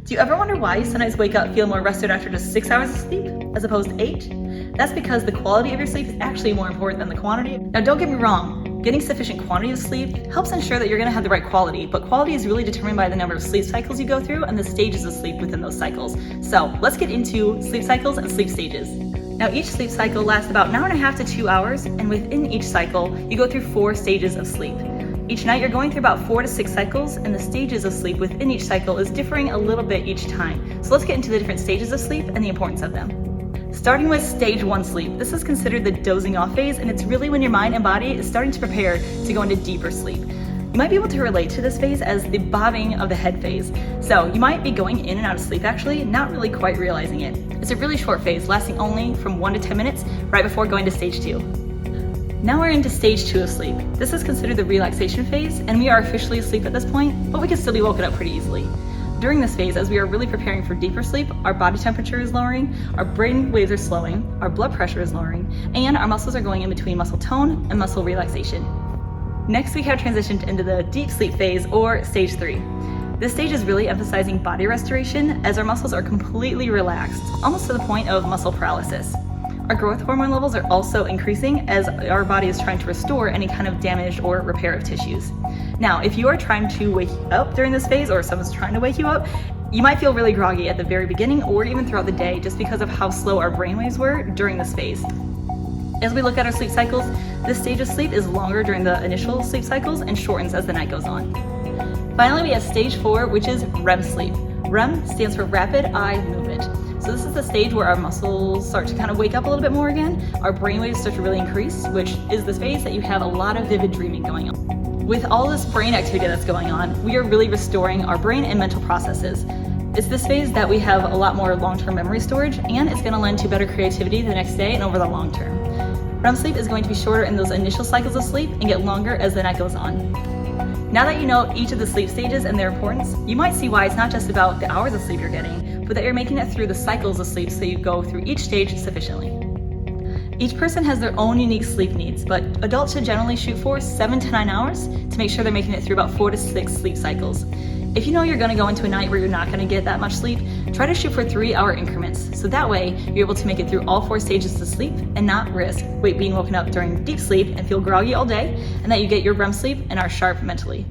Do you ever wonder why you sometimes wake up feeling more rested after just 6 hours of sleep as opposed to 8? That's because the quality of your sleep is actually more important than the quantity. Now don't get me wrong, getting sufficient quantity of sleep helps ensure that you're going to have the right quality, but quality is really determined by the number of sleep cycles you go through and the stages of sleep within those cycles. So let's get into sleep cycles and sleep stages. Now each sleep cycle lasts about an hour and a half to 2 hours, and within each cycle you go through 4 stages of sleep. Each night you're going through about 4 to 6 cycles, and the stages of sleep within each cycle is differing a little bit each time. So let's get into the different stages of sleep and the importance of them. Starting with stage 1 sleep. This is considered the dozing off phase, and it's really when your mind and body is starting to prepare to go into deeper sleep. You might be able to relate to this phase as the bobbing of the head phase. So you might be going in and out of sleep actually, not really quite realizing it. It's a really short phase, lasting only from 1 to 10 minutes right before going to stage 2. Now we're into stage 2 of sleep. This is considered the relaxation phase, and we are officially asleep at this point, but we can still be woken up pretty easily. During this phase, as we are really preparing for deeper sleep, our body temperature is lowering, our brain waves are slowing, our blood pressure is lowering, and our muscles are going in between muscle tone and muscle relaxation. Next, we have transitioned into the deep sleep phase, or stage 3. This stage is really emphasizing body restoration as our muscles are completely relaxed, almost to the point of muscle paralysis. Our growth hormone levels are also increasing as our body is trying to restore any kind of damaged or repair of tissues. Now, if you are trying to wake up during this phase, or someone's trying to wake you up, you might feel really groggy at the very beginning or even throughout the day just because of how slow our brainwaves were during this phase. As we look at our sleep cycles, this stage of sleep is longer during the initial sleep cycles and shortens as the night goes on. Finally, we have stage 4, which is REM sleep. REM stands for rapid eye movement. So this is the stage where our muscles start to kind of wake up a little bit more again. Our brainwaves start to really increase, which is the phase that you have a lot of vivid dreaming going on. With all this brain activity that's going on, we are really restoring our brain and mental processes. It's this phase that we have a lot more long-term memory storage, and it's going to lend to better creativity the next day and over the long term. REM sleep is going to be shorter in those initial cycles of sleep and get longer as the night goes on. Now that you know each of the sleep stages and their importance, you might see why it's not just about the hours of sleep you're getting, but that you're making it through the cycles of sleep so you go through each stage sufficiently. Each person has their own unique sleep needs, but adults should generally shoot for 7 to 9 hours to make sure they're making it through about 4 to 6 sleep cycles. If you know you're going to go into a night where you're not going to get that much sleep, try to shoot for 3-hour increments, so that way you're able to make it through all 4 stages of sleep and not risk being woken up during deep sleep and feel groggy all day, and that you get your REM sleep and are sharp mentally.